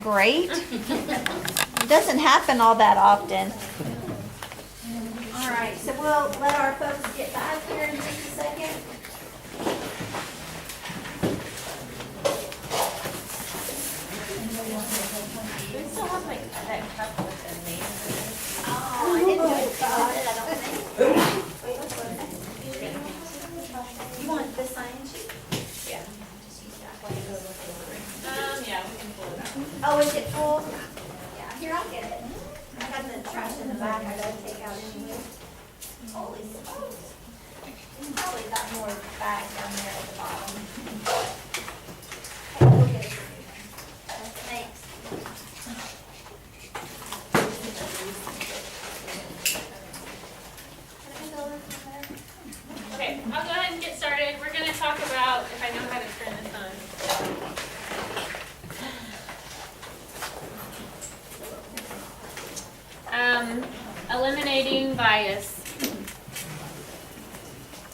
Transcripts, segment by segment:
Great. It doesn't happen all that often. All right, so we'll let our folks get back here in just a second. We still have like that cup with the names. Oh, I didn't know about it, I don't think. Wait, what's that? You want the sign sheet? Yeah. Yeah, we can pull it out. Oh, is it full? Yeah, here, I'll get it. I got the trash in the back I gotta take out anyway. Holy smokes. You probably got more bags down there at the bottom. Hey, we'll get it for you. Thanks. Okay, I'll go ahead and get started. We're gonna talk about, if I know how to turn this on. Eliminating bias.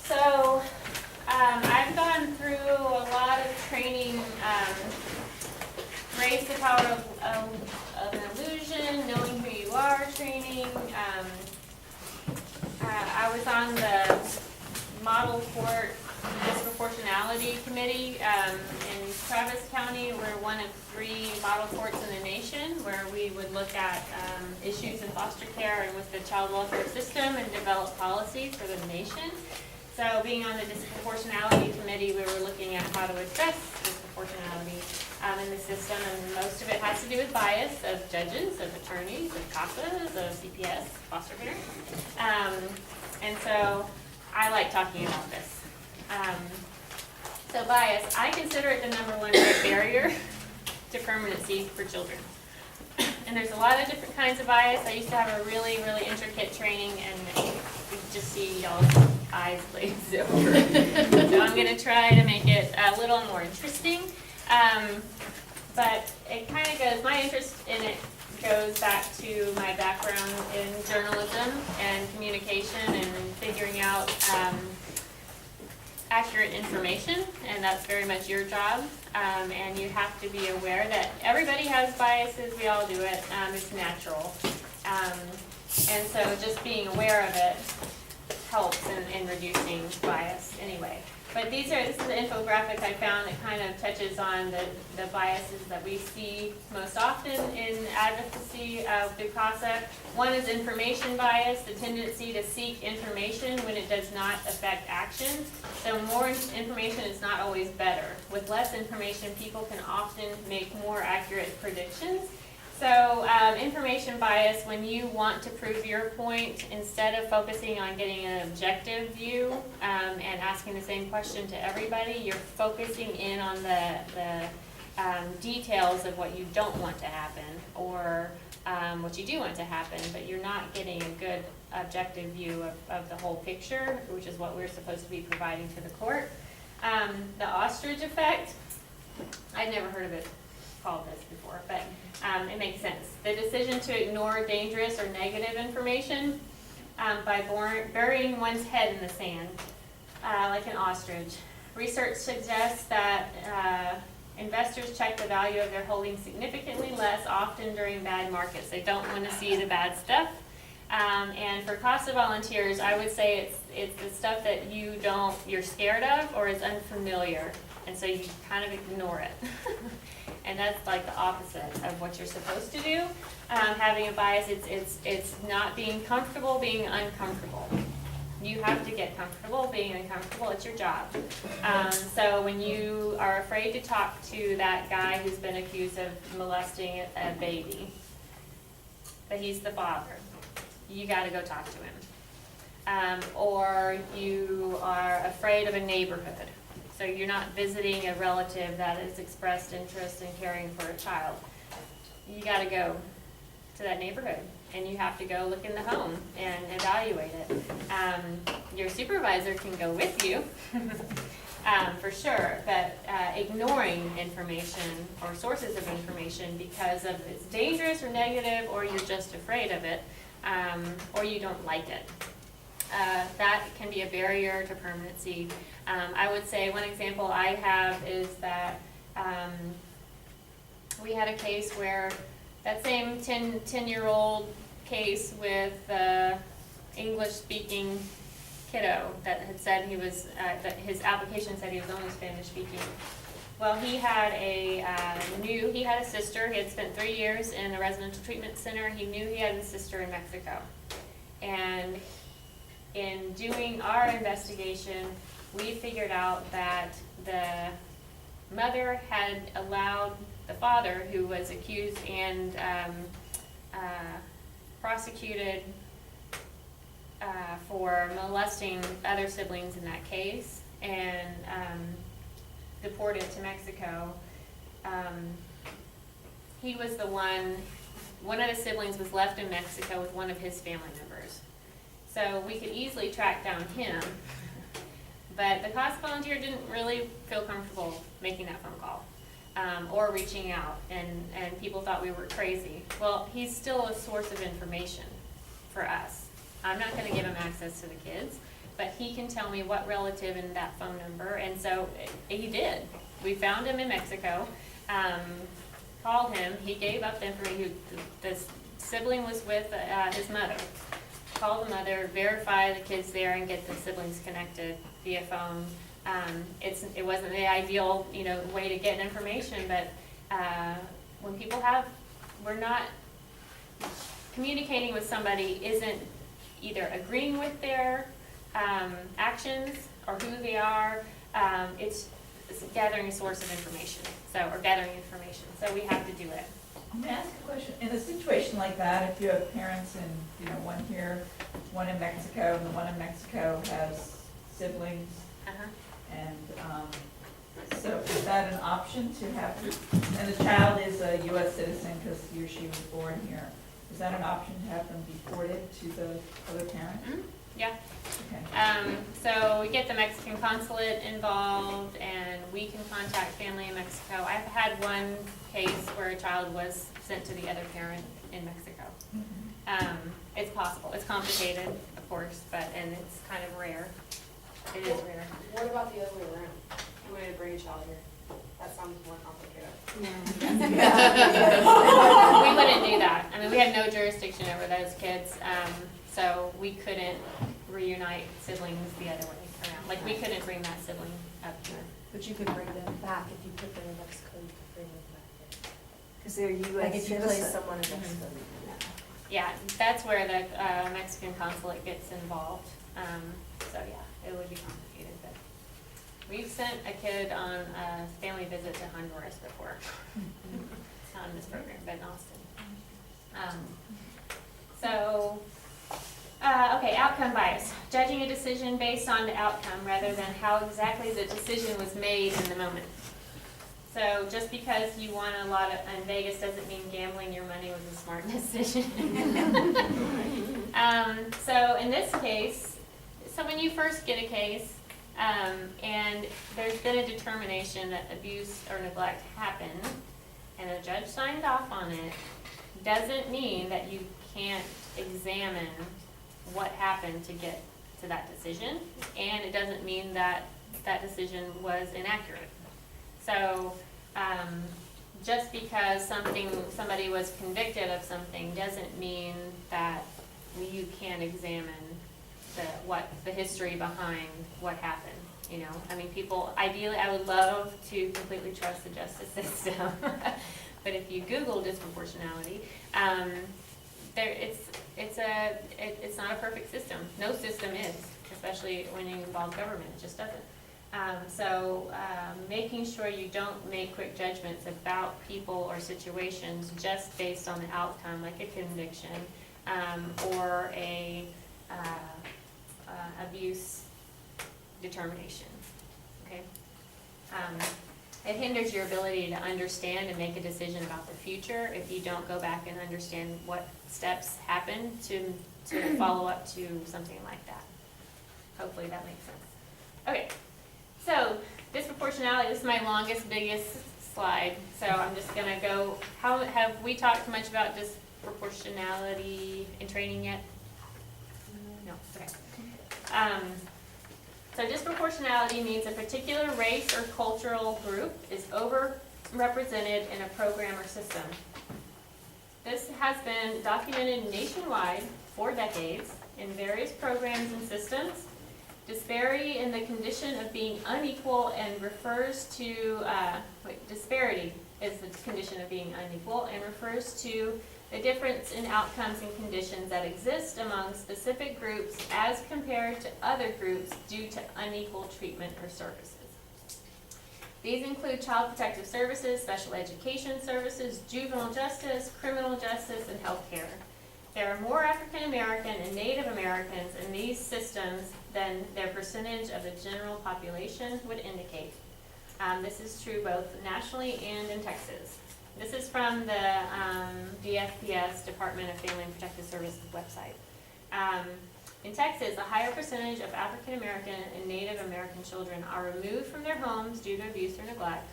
So, I've gone through a lot of training, Raise the Power of an Illusion, Knowing Who You Are training. I was on the Model Court Disproportionality Committee in Travis County. We're one of 3 model courts in the nation where we would look at issues in foster care and with the child welfare system and develop policies for the nation. So being on the Disproportionality Committee, we were looking at how to address disproportionality in the system, and most of it has to do with bias of judges, of attorneys, of CASAs, of CPS, foster parents. And so I like talking about this. So bias, I consider it the #1 barrier to permanency for children. And there's a lot of different kinds of bias. I used to have a really, really intricate training, and you could just see y'all's eyes glaze over. So I'm going to try to make it a little more interesting. But it kind of goes, my interest in it goes back to my background in journalism and communication and figuring out accurate information, and that's very much your job. And you have to be aware that everybody has biases, we all do it, it's natural. And so just being aware of it helps in reducing bias anyway. But this is an infographic I found that kind of touches on the biases that we see most often in advocacy through CASA. One is information bias, the tendency to seek information when it does not affect action. So more information is not always better. With less information, people can often make more accurate predictions. So information bias, when you want to prove your point, instead of focusing on getting an objective view and asking the same question to everybody, you're focusing in on the details of what you don't want to happen or what you do want to happen, but you're not getting a good objective view of the whole picture, which is what we're supposed to be providing to the court. The ostrich effect, I'd never heard of it called this before, but it makes sense. The decision to ignore dangerous or negative information by burying one's head in the sand, like an ostrich. Research suggests that investors check the value of their holdings significantly less often during bad markets. They don't want to see the bad stuff. And for CASA volunteers, I would say it's the stuff that you're scared of or is unfamiliar, and so you kind of ignore it. And that's like the opposite of what you're supposed to do. Having a bias, it's not being comfortable, being uncomfortable. You have to get comfortable being uncomfortable. It's your job. So when you are afraid to talk to that guy who's been accused of molesting a baby, but he's the father, you got to go talk to him. Or you are afraid of a neighborhood. So you're not visiting a relative that has expressed interest in caring for a child. You got to go to that neighborhood, and you have to go look in the home and evaluate it. Your supervisor can go with you, for sure, but ignoring information or sources of information because of it's dangerous or negative, or you're just afraid of it, or you don't like it. That can be a barrier to permanency. I would say one example I have is that we had a case where that same 10-year-old case with the English-speaking kiddo that had said he was, that his application said he was only Spanish-speaking. Well, he had he had a sister. He had spent 3 years in a residential treatment center. He knew he had a sister in Mexico. And in doing our investigation, we figured out that the mother had allowed the father, who was accused and prosecuted for molesting other siblings in that case, and deported to Mexico. He was the one of the siblings was left in Mexico with one of his family members. So we could easily track down him, but the COS volunteer didn't really feel comfortable making that phone call or reaching out, and people thought we were crazy. Well, he's still a source of information for us. I'm not going to give him access to the kids, but he can tell me what relative in that phone number, and so he did. We found him in Mexico, called him, he gave up the information. The sibling was with his mother. Call the mother, verify the kids there, and get the siblings connected via phone. It wasn't the ideal, way to get information, but when people we're not communicating with somebody isn't either agreeing with their actions or who they are. It's gathering a source of information, or gathering information. So we have to do it. May I ask a question? In a situation like that, if you have parents and, one here, one in Mexico, and the one in Mexico has siblings, and so is that an option to have, and the child is a U.S. citizen because he or she was born here, is that an option to have them deported to the other parent? Mm-hmm. Yeah. Okay. So we get the Mexican consulate involved, and we can contact family in Mexico. I've had one case where a child was sent to the other parent in Mexico. Mhm. It's possible. It's complicated, of course, and it's kind of rare. It is rare. What about the other way around? You wanted to bring a child here? That sounds more complicated. We wouldn't do that. I mean, we had no jurisdiction over those kids, so we couldn't reunite siblings the other way around. Like, we couldn't bring that sibling up here. But you could bring them back if you put them in Mexico, you could bring them back. Because they're Like U.S. if you place citizens. someone in Mexico. Yeah, that's where the Mexican consulate gets involved. So yeah, it would be complicated, but we've sent a kid on a family visit to Honduras before. It's not in this program, but in Austin. Okay, outcome bias. Judging a decision based on the outcome rather than how exactly the decision was made in the moment. So just because you won a lot in Vegas doesn't mean gambling your money was a smart decision. So in this case, so when you first get a case, and there's been a determination that abuse or neglect happened, and a judge signed off on it, doesn't mean that you can't examine what happened to get to that decision, and it doesn't mean that that decision was inaccurate. So, just because somebody was convicted of something doesn't mean that you can't examine the history behind what happened. I mean, people, ideally, I would love to completely trust the justice system, but if you Google disproportionality, it's not a perfect system. No system is, especially when you involve government. It just doesn't. Making sure you don't make quick judgments about people or situations just based on the outcome, like a conviction or a abuse determination. Okay. It hinders your ability to understand and make a decision about the future if you don't go back and understand what steps happened to follow up to something like that. Hopefully that makes sense. Okay, so disproportionality, this is my longest, biggest slide, so I'm just going to go, have we talked much about disproportionality in training yet? No, okay. So disproportionality means a particular race or cultural group is represented in a program or system. This has been documented nationwide for decades in various programs and systems. Disparity in the condition of being unequal and refers to, disparity is the condition of being unequal and refers to the difference in outcomes and conditions that exist among specific groups as compared to other groups due to unequal treatment or services. These include child protective services, special education services, juvenile justice, criminal justice, and healthcare. There are more African American and Native Americans in these systems than their percentage of the general population would indicate. This is true both nationally and in Texas. This is from the DFPS, Department of Family and Protective Services website. In Texas, a higher percentage of African American and Native American children are removed from their homes due to abuse or neglect,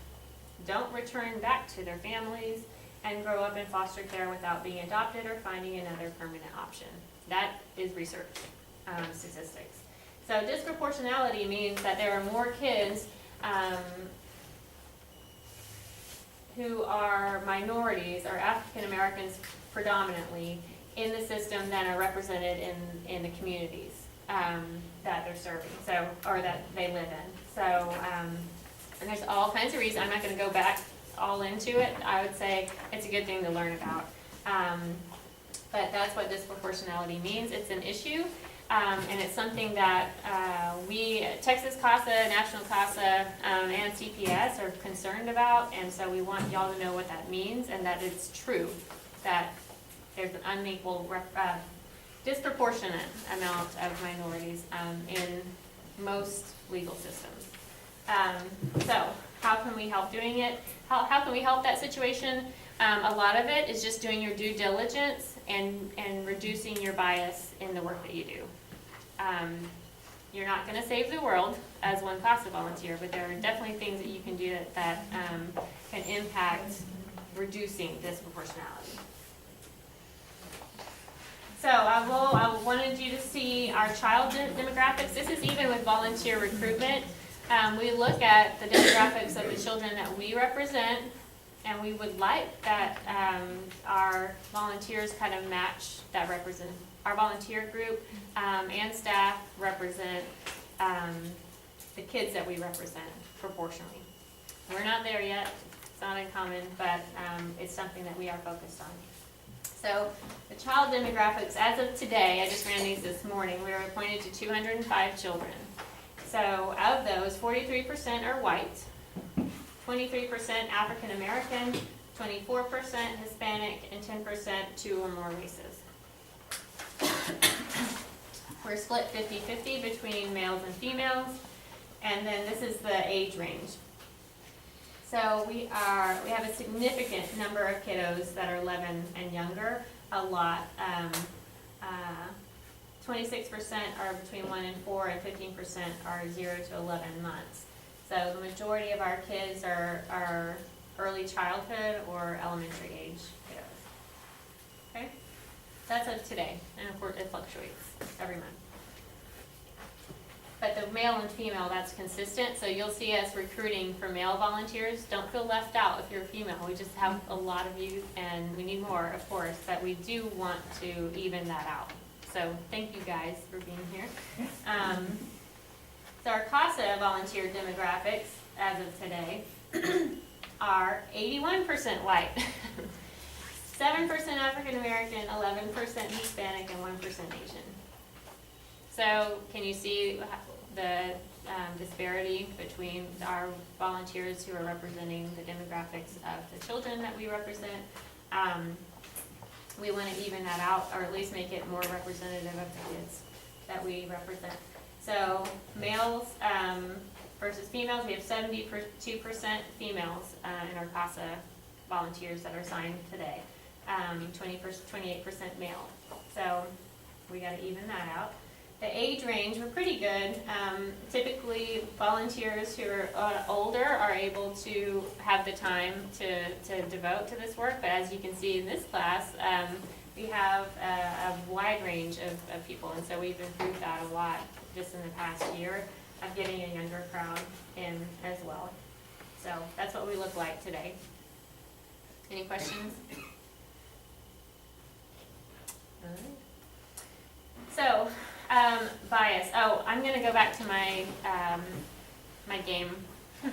don't return back to their families, and grow up in foster care without being adopted or finding another permanent option. That is research statistics. So disproportionality means that there are more kids who are minorities or African Americans predominantly in the system than are represented in the communities that they're serving, so, or that they live in. So, and there's all kinds of reasons. I'm not going to go back all into it. I would say it's a good thing to learn about. But that's what disproportionality means. It's an issue, and it's something that we, Texas CASA, National CASA, and CPS are concerned about, and so we want y'all to know what that means and that it's true, that there's an unequal, disproportionate amount of minorities in most legal systems. So how can we help doing it? How can we help that situation? A lot of it is just doing your due diligence and reducing your bias in the work that you do. You're not going to save the world as one CASA volunteer, but there are definitely things that you can do that can impact reducing disproportionality. So I wanted you to see our child demographics. This is even with volunteer recruitment. We look at the demographics of the children that we represent, and we would like that our volunteers kind of match that represent. Our volunteer group and staff represent the kids that we represent proportionally. We're not there yet. It's not uncommon, but it's something that we are focused on. So the child demographics, as of today, I just ran these this morning, we were appointed to 205 children. So of those, 43% are white, 23% African American, 24% Hispanic, and 10% 2 or more races. We're split 50-50 between males and females, and then this is the age range. So we have a significant number of kiddos that are 11 and younger, a lot. 26% are between 1 and 4, and 15% are 0 to 11 months. So the majority of our kids are early childhood or elementary age kiddos. Okay? That's of today, and of course it fluctuates every month. But the male and female, that's consistent, so you'll see us recruiting for male volunteers. Don't feel left out if you're a female. We just have a lot of you, and we need more, of course, but we do want to even that out. So thank you guys for being here. So our CASA volunteer demographics, as of today, are 81% white, 7% African American, 11% Hispanic, and 1% Asian. So can you see the disparity between our volunteers who are representing the demographics of the children that we represent? We want to even that out, or at least make it more representative of the kids that we represent. So males versus females, we have 72% females in our CASA volunteers that are assigned today, 28% male. So we got to even that out. The age range, we're pretty good. Typically, volunteers who are older are able to have the time to devote to this work, but as you can see in this class, we have a wide range of people, and so we've improved that a lot just in the past year of getting a younger crowd in as well. So that's what we look like today. Any questions? All right. So, bias. Oh, I'm gonna go back to my, my game. I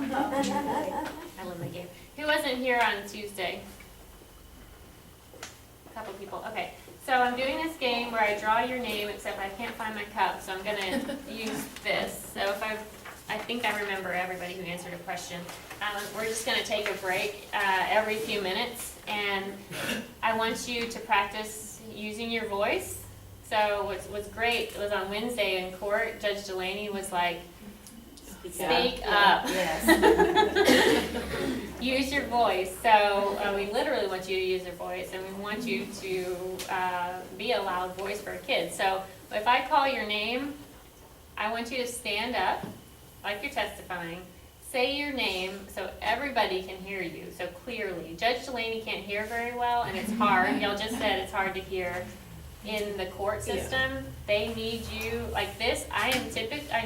love my game. Who wasn't here on Tuesday? A couple people, okay. So I'm doing this game where I draw your name, except I can't find my cup, so I'm gonna use this. So if I think I remember everybody who answered a question. We're just gonna take a break, every few minutes, and I want you to practice using your voice. So what's great was on Wednesday in court, Judge Delaney was like, speak up. Yes. Use your voice. So we literally want you to use your voice, and we want you to be a loud voice for a kid. So if I call your name, I want you to stand up like you're testifying. Say your name so everybody can hear you, so clearly. Judge Delaney can't hear very well, and it's hard. Y'all just said it's hard to hear. In the court system, they need you like this. I'm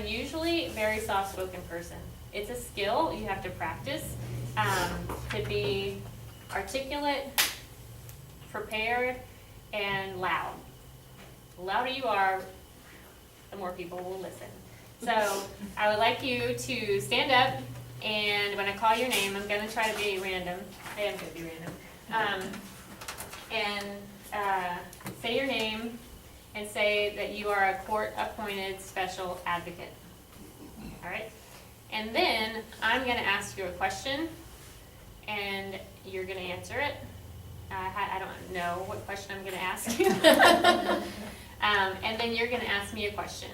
usually a very soft-spoken person. It's a skill you have to practice to be articulate, prepared, and loud. The louder you are, the more people will listen. So I would like you to stand up, and when I call your name, I'm going to try to be random. I am going to be random. Say your name and say that you are a court-appointed special advocate. All right? And then I'm going to ask you a question, and you're going to answer it. I don't know what question I'm going to ask you. And then you're going to ask me a question.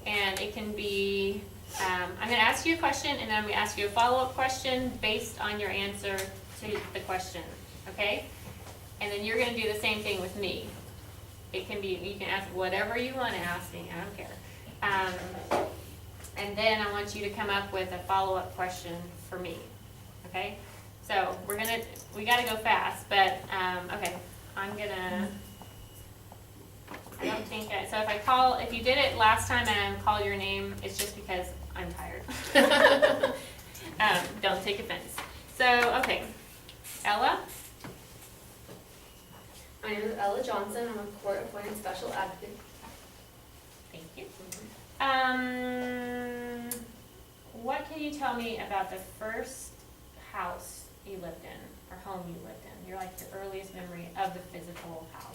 And it can be, I'm going to ask you a question, and then I'm going to ask you a follow-up question based on your answer to the question. Okay? And then you're going to do the same thing with me. It can be, you can ask whatever you want to ask me, I don't care. And then I want you to come up with a follow-up question for me, okay? So we gotta go fast, but, okay, I don't think, so if you did it last time and I call your name, it's just because I'm tired. Don't take offense. So, okay, Ella? My name is Ella Johnson. I'm a court-appointed special advocate. Thank you. What can you tell me about the first house you lived in, or home you lived in? Your earliest memory of the physical house.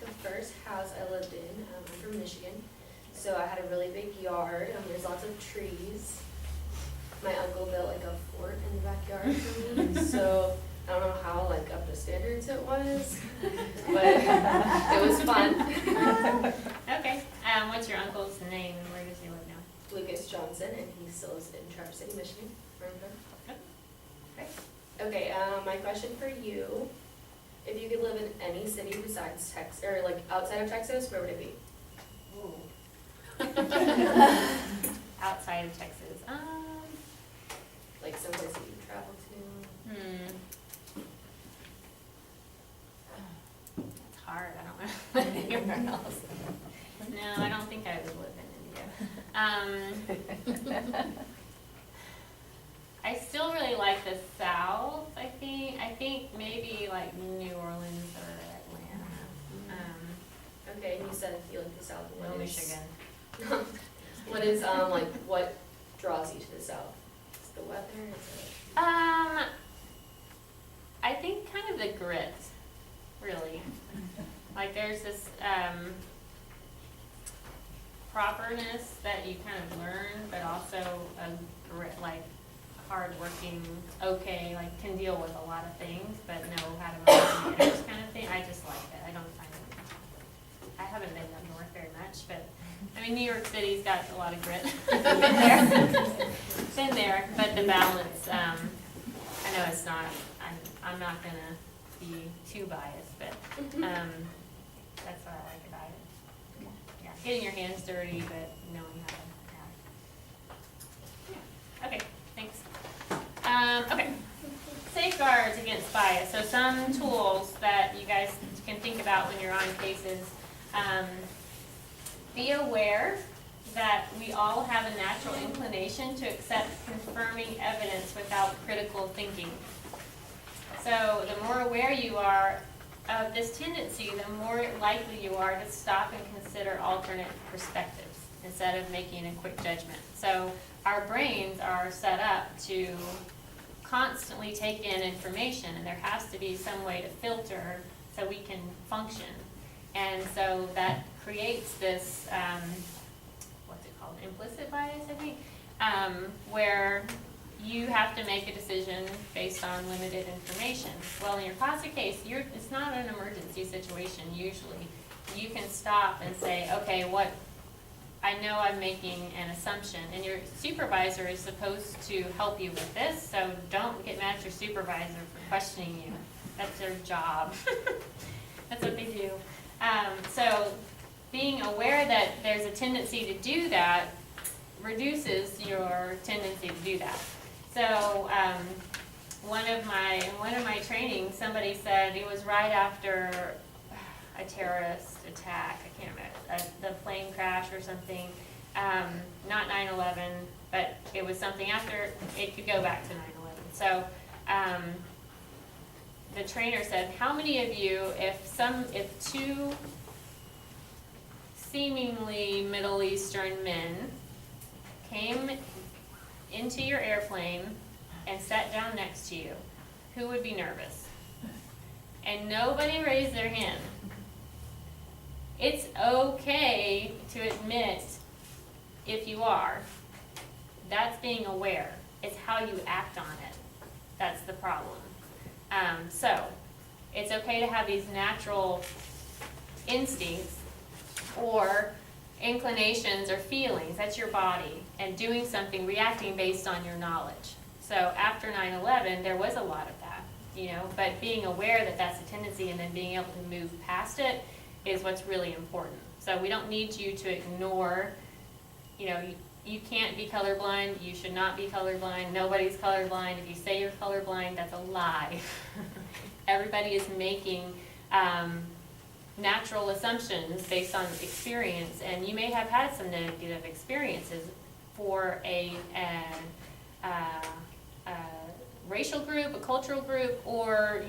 The first house I lived in, I'm from Michigan, so I had a really big yard. There's lots of trees. My uncle built like a fort in the backyard for me, so I don't know how up to standards it was, but it was fun. Okay. What's your uncle's name and where does he live now? Lucas Johnson, and he still lives in Traverse City, Michigan. Okay, my question for you, if you could live in any city besides Texas, or outside of Texas, where would it be? Outside of Texas. Someplace that you travel to? That's hard, I don't know anywhere else. No, I don't think I would live in India. I still really like the South, I think. I think maybe New Orleans or Atlanta. Okay, and you said you like the South. No, Michigan. What is, what draws you to the South? Is it the weather? I think kind of the grit, really. There's this properness that you kind of learn, but also a grit, hardworking, okay, can deal with a lot of things, but know how to manage kind of thing. I just like it. I don't find it. I haven't been up north very much, but New York City's got a lot of grit. It's in there, but the balance, I know it's not, I'm not gonna be too biased, but, that's what I like about it. Yeah, getting your hands dirty, but knowing how to act. Okay, thanks. Okay, safeguards against bias. So some tools that you guys can think about when you're on cases. Be aware that we all have a natural inclination to accept confirming evidence without critical thinking. So the more aware you are of this tendency, the more likely you are to stop and consider alternate perspectives instead of making a quick judgment. So our brains are set up to constantly take in information, and there has to be some way to filter so we can function. And so that creates this, what's it called, implicit bias, I think, where you have to make a decision based on limited information. Well, in your CASA case, it's not an emergency situation usually. You can stop and say, okay, I know I'm making an assumption, and your supervisor is supposed to help you with this, so don't get mad at your supervisor for questioning you. That's their job. That's what they do. So being aware that there's a tendency to do that reduces your tendency to do that. So one of my trainings, somebody said it was right after a terrorist attack, I can't remember, the plane crash or something, not 9/11, but it was something after, it could go back to 9/11. So the trainer said, how many of you, if two seemingly Middle Eastern men came into your airplane and sat down next to you, who would be nervous? And nobody raised their hand. It's okay to admit if you are. That's being aware. It's how you act on it. That's the problem. So it's okay to have these natural instincts or inclinations or feelings. That's your body and doing something, reacting based on your knowledge. So after 9/11, there was a lot of that, but being aware that that's a tendency and then being able to move past it is what's really important. So we don't need you to ignore, you can't be colorblind, you should not be colorblind, nobody's colorblind. If you say you're colorblind, that's a lie. Everybody is making natural assumptions based on experience, and you may have had some negative experiences for a racial group, a cultural group, or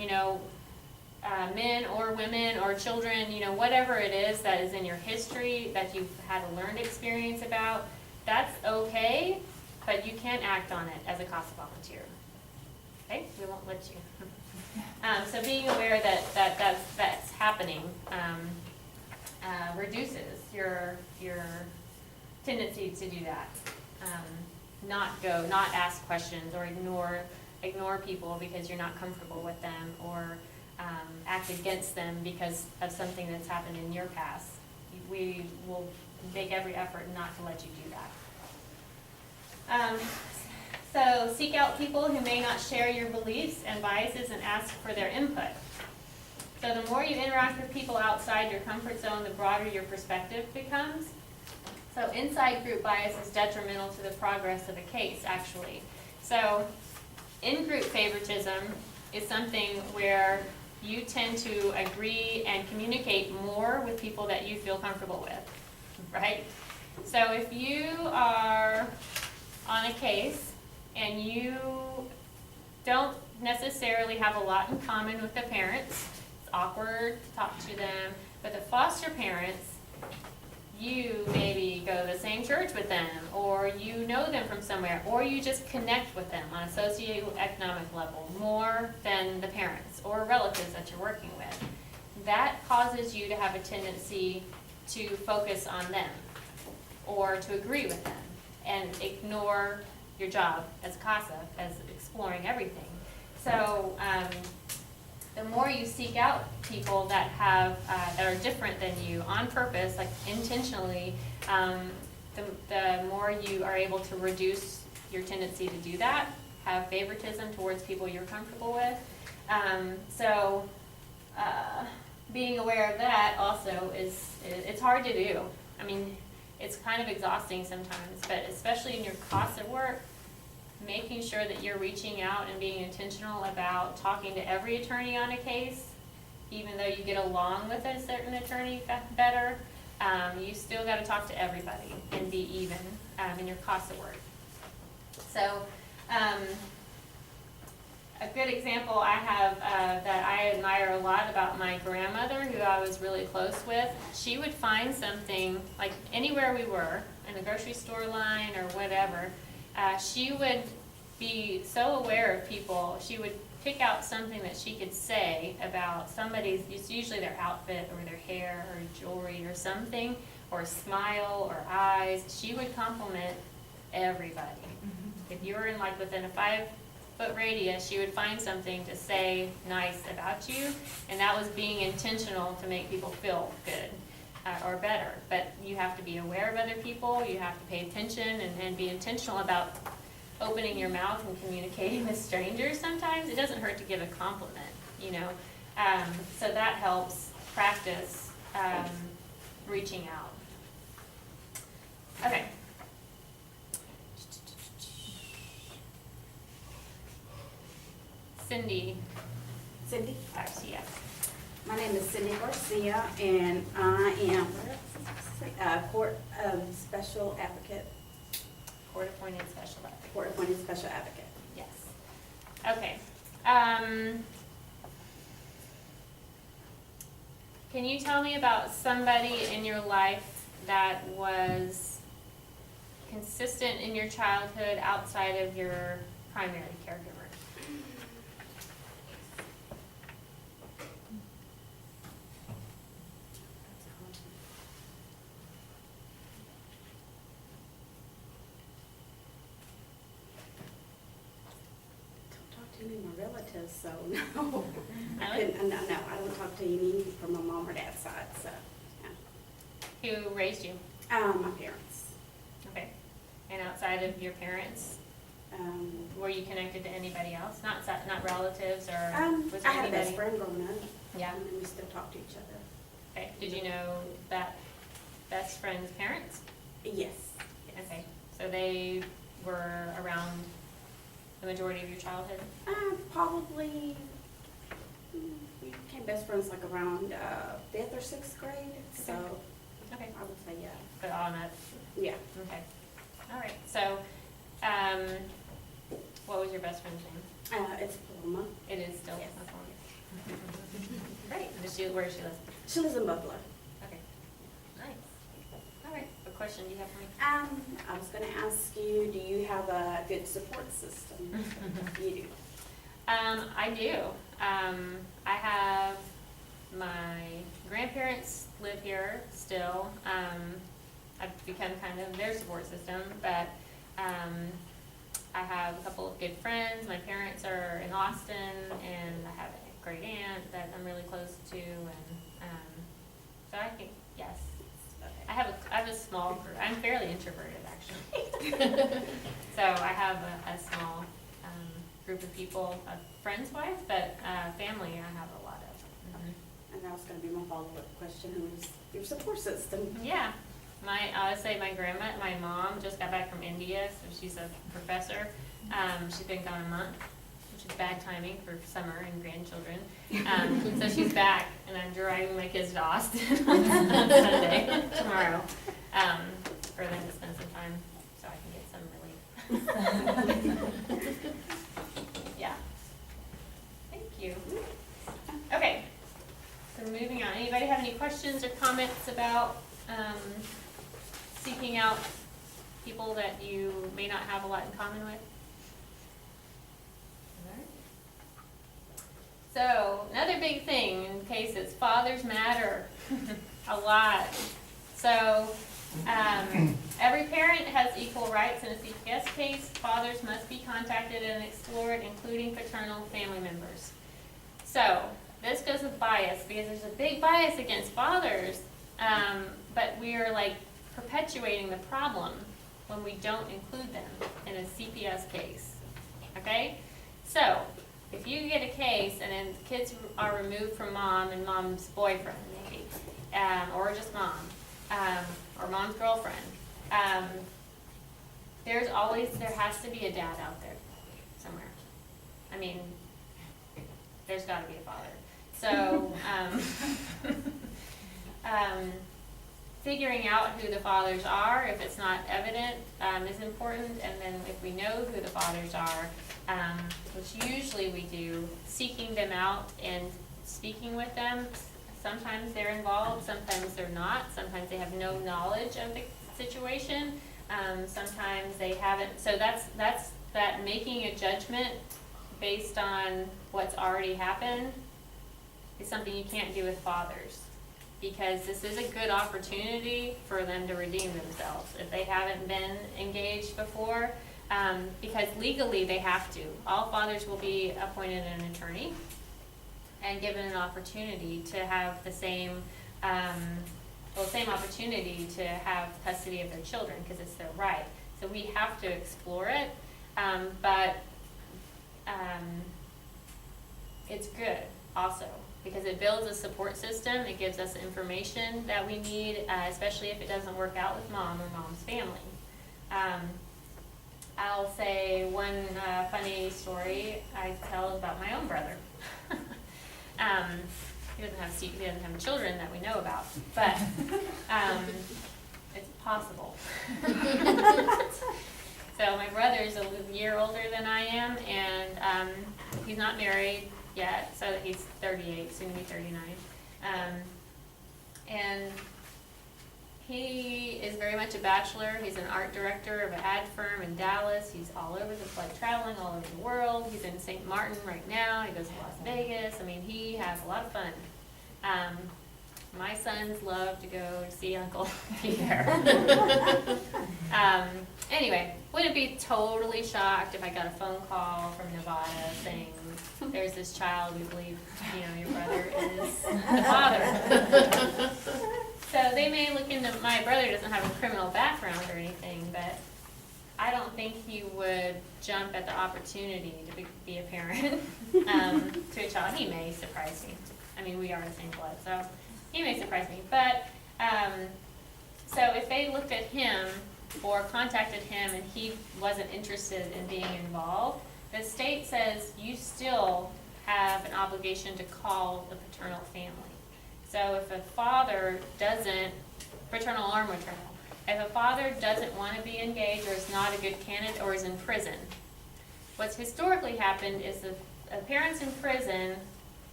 men or women or children, whatever it is that is in your history that you've had a learned experience about. That's okay, but you can't act on it as a CASA volunteer. Okay, we won't let you. So being aware that that's happening reduces your tendency to do that. Not ask questions or ignore people because you're not comfortable with them, or act against them because of something that's happened in your past. We will make every effort not to let you do that. So seek out people who may not share your beliefs and biases and ask for their input. So the more you interact with people outside your comfort zone, the broader your perspective becomes. So inside group bias is detrimental to the progress of a case, actually. So in-group favoritism is something where you tend to agree and communicate more with people that you feel comfortable with, right? So if you are on a case and you don't necessarily have a lot in common with the parents, it's awkward to talk to them, but the foster parents, you maybe go to the same church with them, or you know them from somewhere, or you just connect with them on a socioeconomic level more than the parents or relatives that you're working with. That causes you to have a tendency to focus on them or to agree with them and ignore your job as CASA, as exploring everything. So the more you seek out people that have that are different than you on purpose, like intentionally, the more you are able to reduce your tendency to do that, have favoritism towards people you're comfortable with. So being aware of that also it's hard to do. I mean, it's kind of exhausting sometimes, but especially in your CASA work, making sure that you're reaching out and being intentional about talking to every attorney on a case, even though you get along with a certain attorney better, You still gotta talk to everybody and be even, in your cost of work. So, a good example I have, that I admire a lot about my grandmother, who I was really close with, she would find something, like anywhere we were, in a grocery store line or whatever, she would be so aware of people, she would pick out something that she could say about somebody's, it's usually their outfit or their hair or jewelry or something, or a smile or eyes. She would compliment everybody. If you were in like within a 5-foot radius, she would find something to say nice about you, and that was being intentional to make people feel good or better. But you have to be aware of other people, you have to pay attention and be intentional about opening your mouth and communicating with strangers sometimes. It doesn't hurt to give a compliment, you know. So that helps practice reaching out. Okay. Cindy. Cindy? Yeah. My name is Cindy Garcia, and I am court special advocate, Court-appointed special advocate. court appointed special advocate. Yes. Okay. Can you tell me about somebody in your life that was consistent in your childhood outside of your primary caregiver? Don't talk to any of my relatives, so no. Really? No, I don't talk to any from my mom or dad's side, so, yeah. Who raised you? My parents. Okay. And outside of your parents, were you connected to anybody else? Not relatives or was I there had a best anybody? friend growing up. Yeah. And we still talk to each other. Okay. Did you know that best friend's parents? Yes. Okay. So they were around the majority of your childhood? Probably, we became best friends like around 5th or 6th grade, so Okay. I would say yeah. But on that, Yeah. okay. All right. So, what was your best friend's name? It's Paloma. It is still Yes. Paloma. Great. Where does she live? She lives in Buffalo. Okay. Nice. All right. What question do you have for me? I was gonna ask you, do you have a good support system? You do. I do. I have my grandparents live here still. I've become kind of their support system, but I have a couple of good friends. My parents are in Austin, and I have a great aunt that I'm really close to, and so I think yes. I have a small group. I'm fairly introverted, actually. So I have a small group of people, friends-wise, but family I have a lot of. And that was gonna be my follow-up question, who's your support system? Yeah, I would say my mom just got back from India, so she's a professor. She's been gone a month, which is bad timing for summer and grandchildren. So she's back, and I'm driving my kids to Austin on Sunday, tomorrow, for them to spend some time, so I can get some relief. Yeah. Thank you. Okay, so moving on. Anybody have any questions or comments about seeking out people that you may not have a lot in common with? Alright. So, another big thing in cases, fathers matter a lot. So, every parent has equal rights in a CPS case. Fathers must be contacted and explored, including paternal family members. So, this goes with bias, because there's a big bias against fathers, but we are like perpetuating the problem when we don't include them in a CPS case, okay? So, if you get a case and then kids are removed from mom and mom's boyfriend maybe, or just mom, or mom's girlfriend, there has to be a dad out there somewhere. I mean, there's gotta be a father. So, figuring out who the fathers are, if it's not evident, is important. And then if we know who the fathers are, which usually we do, seeking them out and speaking with them. Sometimes they're involved, sometimes they're not. Sometimes they have no knowledge of the situation. Sometimes they haven't. So that's that making a judgment based on what's already happened is something you can't do with fathers, because this is a good opportunity for them to redeem themselves if they haven't been engaged before, because legally they have to. All fathers will be appointed an attorney and given an opportunity to have the same opportunity to have custody of their children, because it's their right. So we have to explore it, but it's good also, because it builds a support system. It gives us information that we need, especially if it doesn't work out with mom or mom's family. I'll say one funny story I tell about my own brother. He doesn't have children that we know about, but it's possible. So my brother's a year older than I am, and he's not married yet, so he's 38, soon to be 39. And he is very much a bachelor. He's an art director of an ad firm in Dallas. He's all over the place, traveling all over the world. He's in St. Martin right now. He goes to Las Vegas. I mean, he has a lot of fun. My sons love to go see Uncle Peter. Anyway, wouldn't be totally shocked if I got a phone call from Nevada saying, there's this child, we believe, your brother is the father. So they may look into, my brother doesn't have a criminal background or anything, but I don't think he would jump at the opportunity to be a parent to a child. He may surprise me. I mean, we are the same blood, so he may surprise me. But, so if they looked at him or contacted him and he wasn't interested in being involved, the state says you still have an obligation to call the paternal family. So if a father doesn't, paternal or maternal, if a father doesn't want to be engaged or is not a good candidate or is in prison, what's historically happened is the parents in prison,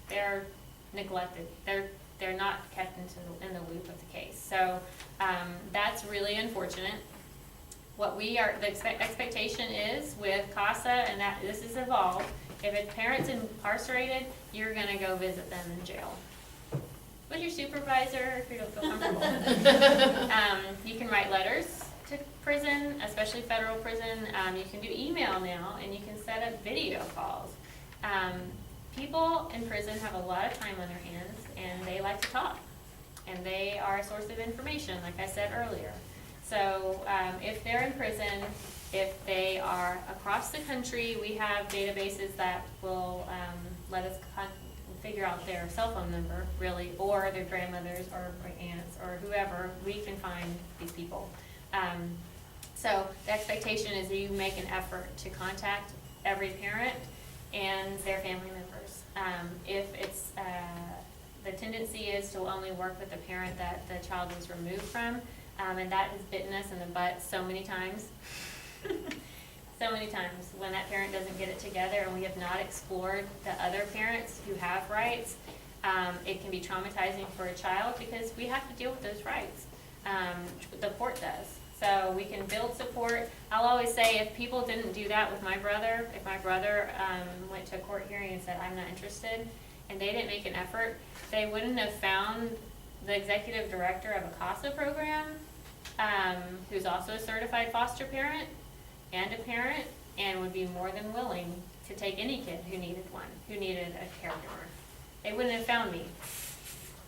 they're neglected. They're not kept in the loop of the case. So that's really unfortunate. What the expectation is with CASA, and that this has evolved, if a parent's incarcerated, you're going to go visit them in jail. With your supervisor, if you don't feel comfortable. You can write letters to prison, especially federal prison. You can do email now, and you can set up video calls. People in prison have a lot of time on their hands, and they like to talk. And they are a source of information, like I said earlier. So if they're in prison, if they are across the country, we have databases that will let us figure out their cell phone number, really, or their grandmothers or aunts or whoever. We can find these people. So the expectation is that you make an effort to contact every parent and their family members. If it's the tendency is to only work with the parent that the child was removed from, and that has bitten us in the butt so many times. So many times when that parent doesn't get it together and we have not explored the other parents who have rights, it can be traumatizing for a child because we have to deal with those rights. The court does. So we can build support. I'll always say if people didn't do that with my brother, if my brother went to a court hearing and said, I'm not interested, and they didn't make an effort, they wouldn't have found the executive director of a CASA program, who's also a certified foster parent and a parent, and would be more than willing to take any kid who needed one, who needed a caregiver. They wouldn't have found me.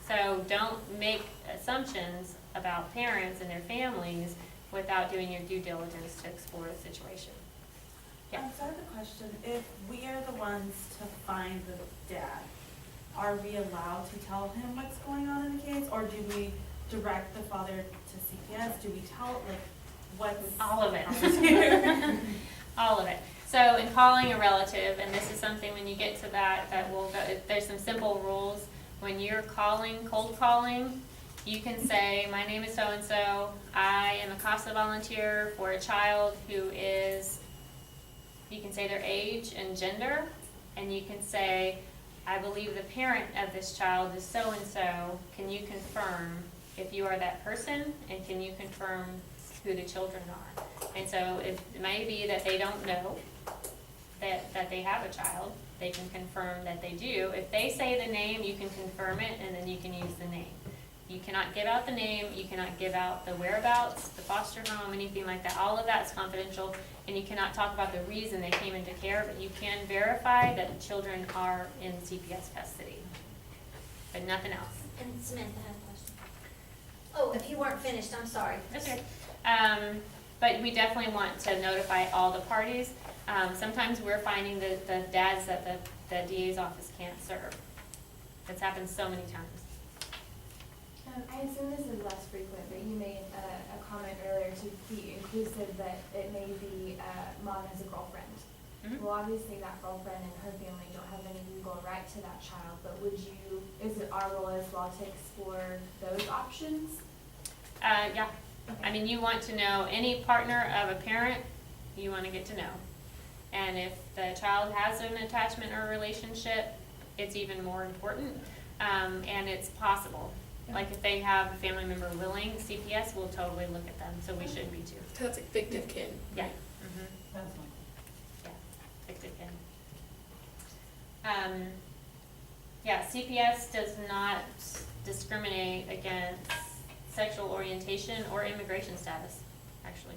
So don't make assumptions about parents and their families without doing your due diligence to explore the situation. Yeah. So I have a question. If we are the ones to find the dad, are we allowed to tell him what's going on in the case, or do we direct the father to CPS? Do we tell, what's... All of it. All of it. So in calling a relative, and this is something when you get to that we'll go, there's some simple rules. When you're calling, cold calling, you can say, my name is so-and-so, I am a CASA volunteer for a child who is, you can say their age and gender, and you can say, I believe the parent of this child is so-and-so, can you confirm if you are that person, and can you confirm who the children are? And so it may be that they don't know that they have a child, they can confirm that they do. If they say the name, you can confirm it, and then you can use the name. You cannot give out the name, you cannot give out the whereabouts, the foster home, anything like that. All of that's confidential, and you cannot talk about the reason they came into care, but you can verify that the children are in CPS custody, but nothing else. And Samantha had a question. Oh, if you weren't finished, I'm sorry. That's okay. But we definitely want to notify all the parties. Sometimes we're finding that the dads that the DA's office can't serve. It's happened so many times. I assume this is less frequent, but you made a comment earlier to be inclusive that it may be mom has a girlfriend. Mhm. Well, obviously that girlfriend and her family don't have any legal right to that child, but is it our role as well to explore those options? Yeah. I mean, you want to know any partner of a parent, you want to get to know. And if the child has an attachment or relationship, it's even more important, and it's possible. Like if they have a family member willing, CPS will totally look at them, so we should be too. That's like fictive kin. Yeah. Sounds like. Yeah, fictive kin. Yeah, CPS does not discriminate against sexual orientation or immigration status, actually.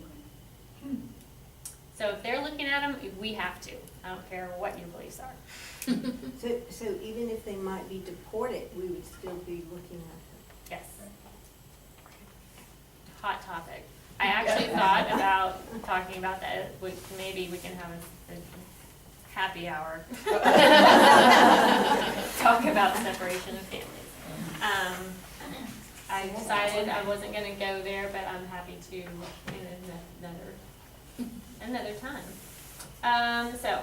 So if they're looking at them, we have to. I don't care what your beliefs are. So even if they might be deported, we would still be looking at Yes. Hot topic. I actually thought about talking about that. Maybe we can have a happy hour. Talk about separation of families. I decided I wasn't gonna go there, but I'm happy to in another time. So,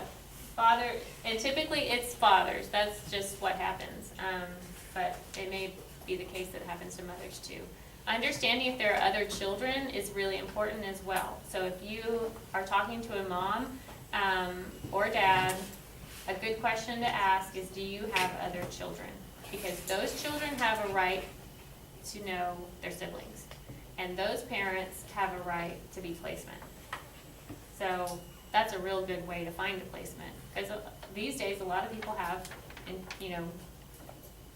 and typically it's fathers, that's just what happens. But it may be the case that happens to mothers too. Understanding if there are other children is really important as well. So if you are talking to a mom or dad, a good question to ask is, do you have other children? Because those children have a right to know their siblings, and those parents have a right to be placement. So that's a real good way to find a placement, because these days a lot of people have,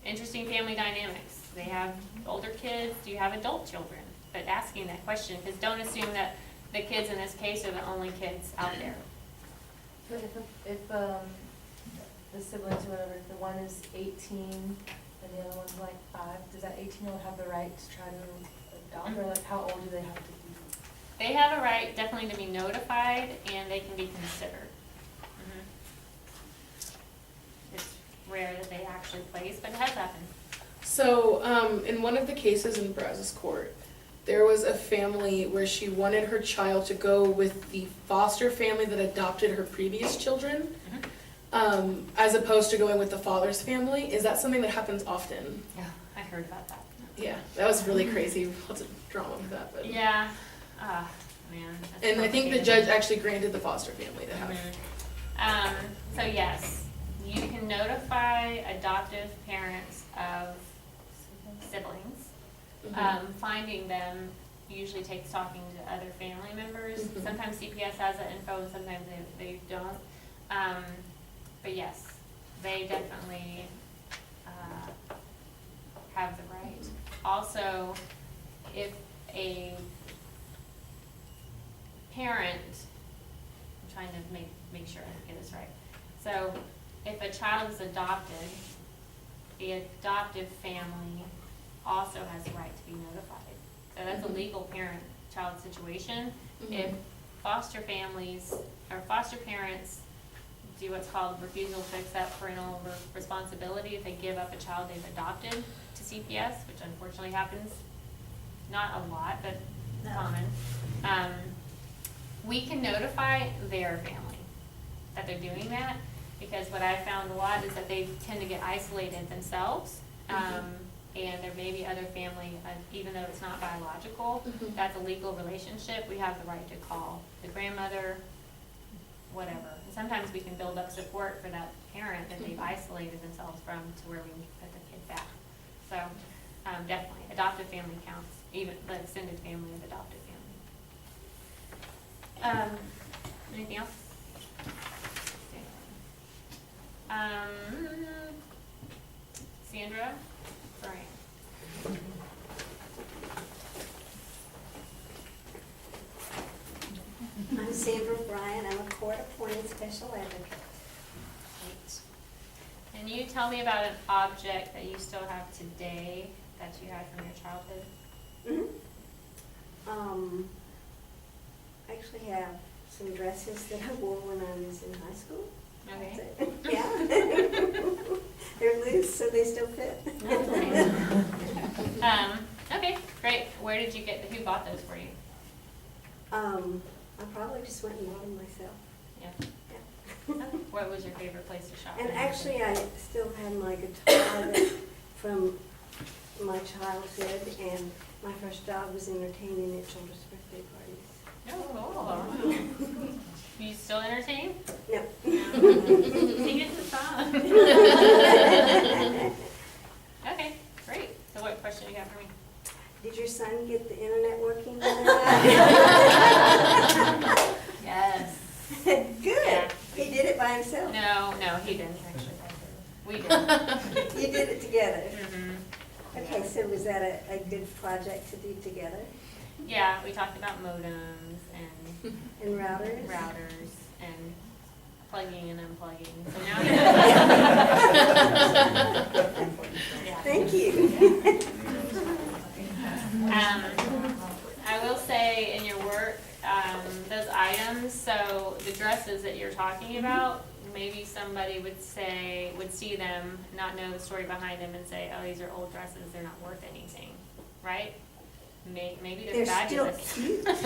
interesting family dynamics. They have older kids, do you have adult children? But asking that question, because don't assume that the kids in this case are the only kids out there. But if the siblings or whatever, if the one is 18 and the other one's like 5, does that 18-year-old have the right to try to adopt, or like how old do they have to be? They have a right definitely to be notified, and they can be considered. It's rare that they actually place, but it has happened. So, in one of the cases in Brazos court, there was a family where she wanted her child to go with the foster family that adopted her previous children, as opposed to going with the father's family. Is that something that happens often? Yeah, I heard about that. Yeah, that was really crazy. Lots of drama with that, but. Yeah, man. that's And I think the complicated. judge actually granted the foster family to have. So yes, you can notify adoptive parents of siblings. Finding them usually takes talking to other family members. Mhm. Sometimes CPS has that info and sometimes they don't. But yes, they definitely have the right. Also, if a parent, I'm trying to make sure I get this right. So if a child is adopted, the adoptive family also has the right to be notified. So that's a legal parent-child situation. If foster families or foster parents do what's called refusal to accept parental responsibility, if they give up a child they've adopted to CPS, which unfortunately happens, not a lot, but common, we can notify their family that they're doing that, because what I found a lot is that they tend to get isolated themselves. and there may be other family, even though it's not biological, that's a legal relationship, we have the right to call the grandmother, whatever. And sometimes we can build up support for that parent that they've isolated themselves from to where we can put the kid back. So, definitely, adoptive family counts, even the extended family of adopted family. Anything else? Sandra, sorry. I'm Sandra Bryan, I'm a court-appointed special advocate. Can you tell me about an object that you still have today that you had from your childhood? I actually have some dresses that I wore when I was in high school. Okay. So, yeah. They're loose, so they still fit. Okay, great. Where did you get, who bought those for you? I probably just went and bought them myself. Yeah. Yeah. What was your favorite place to shop? And actually, I still have my guitar that- from my childhood, and my first job was entertaining at children's birthday parties. Oh, cool. You still entertain? No. Sing us a song. Okay, great. So what question do you have for me? Did your son get the internet working? Yes. Good. Yeah. He did it by himself. No, he didn't actually. We did. You did it together. Mhm. Okay, so was that a good project to do together? Yeah, we talked about modems and And routers? routers and plugging and unplugging. So now yeah. Thank you. I will say in your work, those items, so the dresses that you're talking about, maybe somebody would see them, not know the story behind them and say, oh, these are old dresses, they're not worth anything, right? Maybe they're fabulous. Still cute. Maybe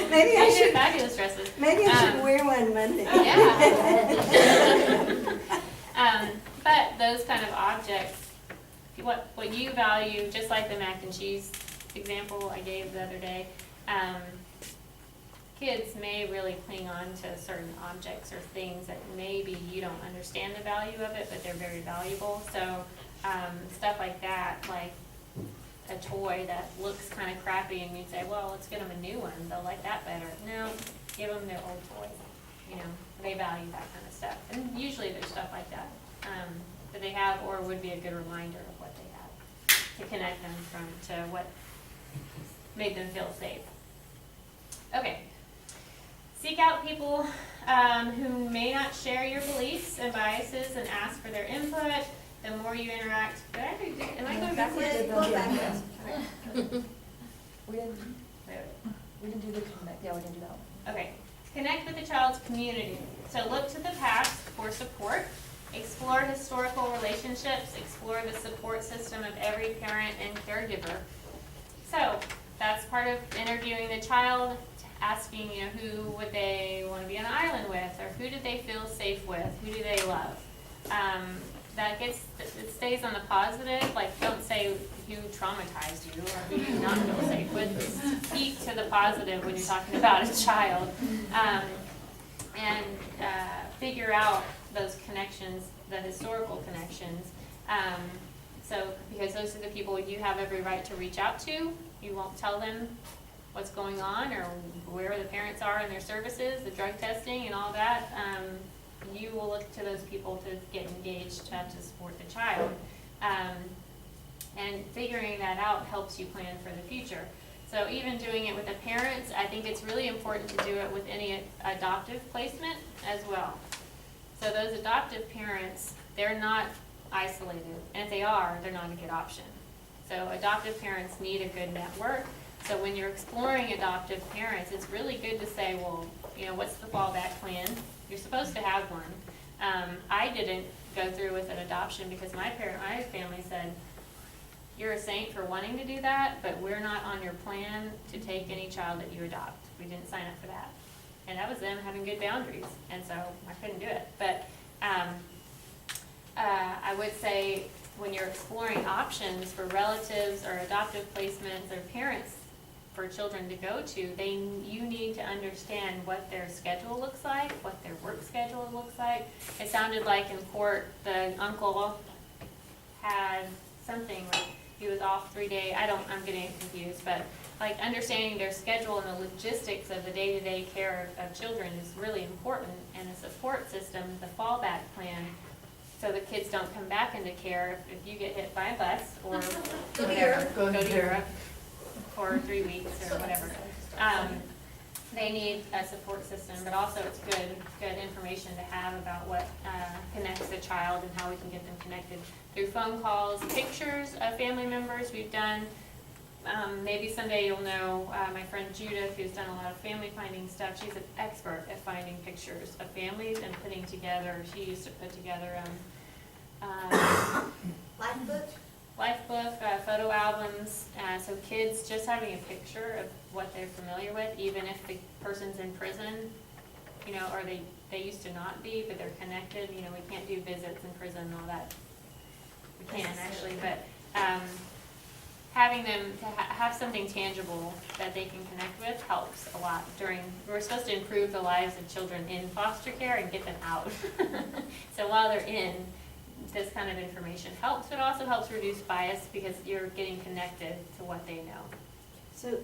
Maybe I they're should, fabulous dresses. maybe I should wear one Monday. Yeah. But those kind of objects, what you value, just like the mac and cheese example I gave the other day, kids may really cling on to certain objects or things that maybe you don't understand the value of it, but they're very valuable. So stuff like that, like a toy that looks kind of crappy and you'd say, well, let's get them a new one, they'll like that better. No, give them their old toy. You know, they value that kind of stuff. And usually there's stuff like that that they have or would be a good reminder of what they have to connect them to what made them feel safe. Okay. Seek out people who may not share your beliefs and biases and ask for their input. The more you interact, am I going backwards? Yeah, go back. We didn't do the connect, yeah, we didn't do that one. Okay. Connect with the child's community. So look to the past for support. Explore historical relationships. Explore the support system of every parent and caregiver. So that's part of interviewing the child, asking, who would they want to be on an island with, or who do they feel safe with, who do they love. It stays on the positive, like don't say who traumatized you or who you not feel safe with. Speak to the positive when you're talking about a child. And figure out those connections, the historical connections. Because those are the people you have every right to reach out to. You won't tell them what's going on or where the parents are in their services, the drug testing and all that. You will look to those people to get engaged to support the child. And figuring that out helps you plan for the future. So even doing it with the parents, I think it's really important to do it with any adoptive placement as well. So those adoptive parents, they're not isolated. And if they are, they're not a good option. So adoptive parents need a good network. So when you're exploring adoptive parents, it's really good to say, well, what's the fallback plan? You're supposed to have one. I didn't go through with an adoption because my family said, you're a saint for wanting to do that, but we're not on your plan to take any child that you adopt. We didn't sign up for that. And that was them having good boundaries, and so I couldn't do it. But I would say when you're exploring options for relatives or adoptive placements or parents for children to go to, you need to understand what their schedule looks like, what their work schedule looks like. It sounded like in court, the uncle had something, like he was off 3 days, I'm getting confused, but like understanding their schedule and the logistics of the day-to-day care of children is really important, and a support system, the fallback plan, so the kids don't come back into care if you get hit by a bus or Go to Europe. go to Europe for 3 weeks or whatever. They need a support system, but also it's good information to have about what connects the child and how we can get them connected through phone calls, pictures of family members. We've done, maybe someday you'll know, my friend Judith, who's done a lot of family finding stuff. She's an expert at finding pictures of families and putting together, she used to put together life book, photo albums, so kids just having a picture of what they're familiar with, even if the person's in prison, you know, or they used to not be, but they're connected. You know, we can't do visits in prison and all that. We can actually, but having them to have something tangible that they can connect with helps a lot we're supposed to improve the lives of children in foster care and get them out. So while they're in, this kind of information helps, but also helps reduce bias because you're getting connected to what they know. So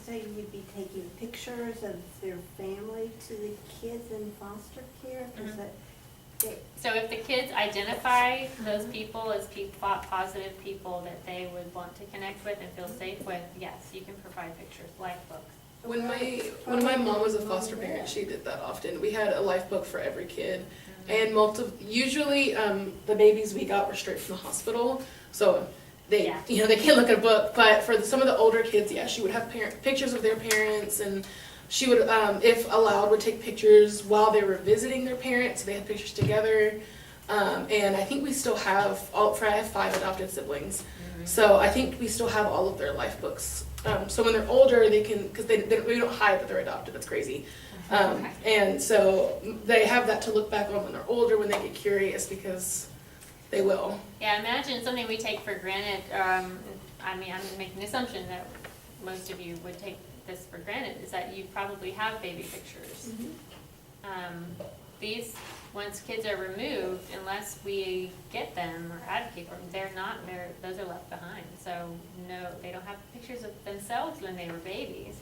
you would be taking pictures of their family to the kids in foster care? Is Mhm. that, So if the kids identify those people as positive people that they would want to connect with and feel safe with, yes, you can provide pictures, life books. When my mom was a foster parent, she did that often. We had a life book for every kid, and usually the babies we got were straight from the hospital, so they can't look at a book. But for some of the older kids, yeah, she would have pictures of their parents, and she would, if allowed, would take pictures while they were visiting their parents. So they had pictures together, and I think we still have I have 5 adopted siblings, so I think we still have all of their life books. So when they're older, they can, because they don't hide that they're adopted. That's crazy. And so they have that to look back on when they're older, when they get curious, because they will. Yeah, imagine something we take for granted. I mean, I'm making the assumption that most of you would take this for granted, is that you probably have baby pictures. These, once kids are removed, unless we get them or advocate for them, those are left behind. So no, they don't have pictures of themselves when they were babies,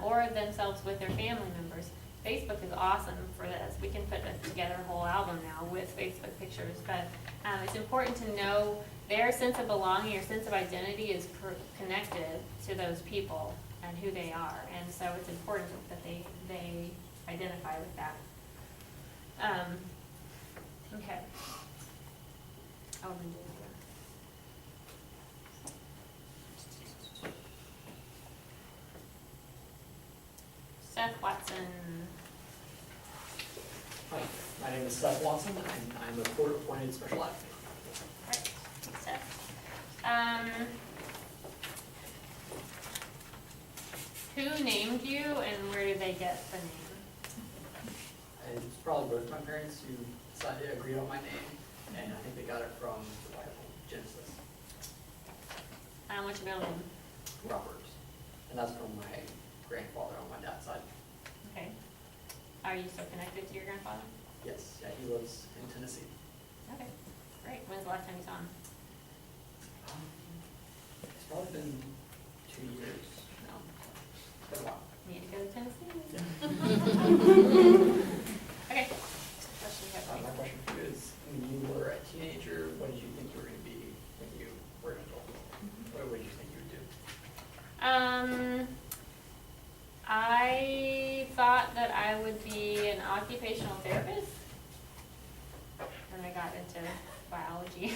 or themselves with their family members. Facebook is awesome for this. We can put together a whole album now with Facebook pictures, but it's important to know their sense of belonging, your sense of identity is connected to those people and who they are, and so it's important that they identify with that. Okay. Oh, I'm doing it. Seth Watson. Hi, my name is Seth Watson, and I'm a court-appointed special advocate. Right, Seth. Who named you and where did they get the name? And it's probably both my parents who decided to agree on my name, and I think they got it from the Bible, Genesis, What's your middle name? Roberts, and that's from my grandfather on my dad's side. Okay. Are you still connected to your grandfather? Yes, yeah, he lives in Tennessee. Okay, great. When's the last time you saw him? It's probably been 2 years now. It's been a while. Need to go to Tennessee. Okay. Question you have for me? My question for you is, when you were a teenager, what did you think you were going to be when you were an adult? What did you think you would do? I thought that I would be an occupational therapist. Then I got into biology.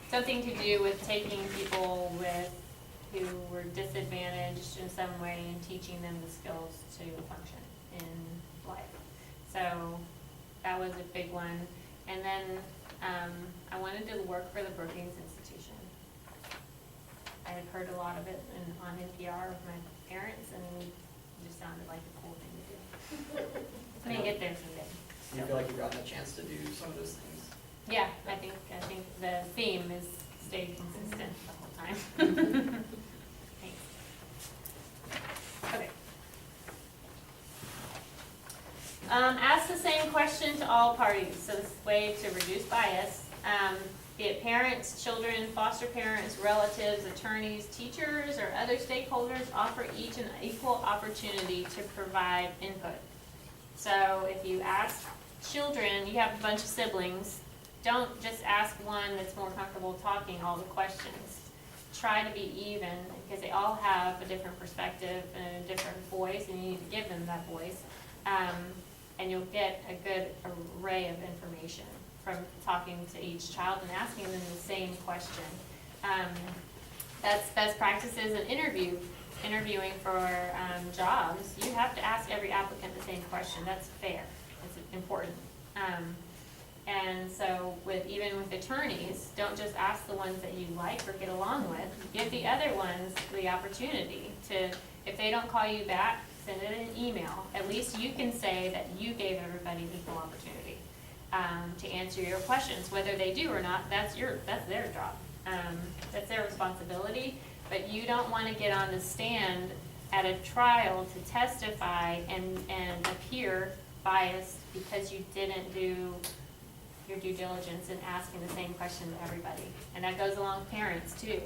Something to do with taking people who were disadvantaged in some way and teaching them the skills to function in life. So that was a big one. And then I wanted to work for the Brookings Institution. I had heard a lot of it on NPR with my parents, and it just sounded like a cool thing to do. May get there someday. Do you feel like you've gotten a chance to do some of those things? Yeah, I think the theme is stayed consistent the whole time. Thanks. Okay. Ask the same question to all parties, so this is a way to reduce bias. Be it parents, children, foster parents, relatives, attorneys, teachers, or other stakeholders, offer each an equal opportunity to provide input. So if you ask children, you have a bunch of siblings, don't just ask one that's more comfortable talking all the questions. Try to be even, because they all have a different perspective and a different voice, and you need to give them that voice. And you'll get a good array of information from talking to each child and asking them the same question. That's best practices in interviewing for jobs. You have to ask every applicant the same question. That's fair. It's important. And so even with attorneys, don't just ask the ones that you like or get along with. Give the other ones the opportunity to, if they don't call you back, send it an email. At least you can say that you gave everybody equal opportunity to answer your questions. Whether they do or not, that's their job. That's their responsibility. But you don't want to get on the stand at a trial to testify and appear biased because you didn't do your due diligence in asking the same question to everybody. And that goes along with parents too.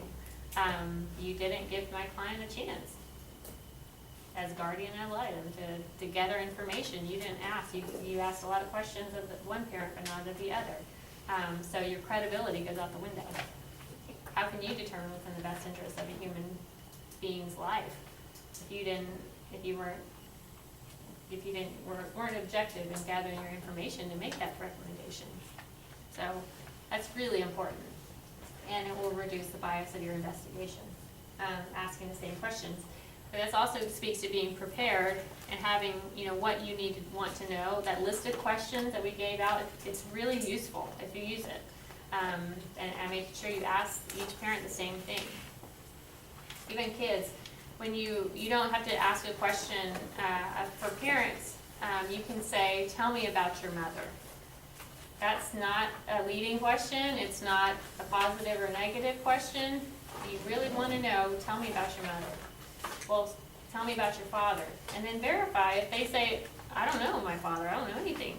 You didn't give my client a chance. As guardian ad litem to gather information. You didn't ask. You asked a lot of questions of the one parent but not of the other. So your credibility goes out the window. How can you determine what's in the best interest of a human being's life if you weren't objective in gathering your information to make that recommendation? So that's really important, and it will reduce the bias of your investigation. Asking the same questions. But this also speaks to being prepared and having, what you want to know. That list of questions that we gave out, it's really useful if you use it. And making sure you ask each parent the same thing. Even kids, when you don't have to ask a question for parents, you can say, tell me about your mother. That's not a leading question. It's not a positive or negative question. You really want to know, tell me about your mother. Well, tell me about your father. And then verify if they say, I don't know my father, I don't know anything.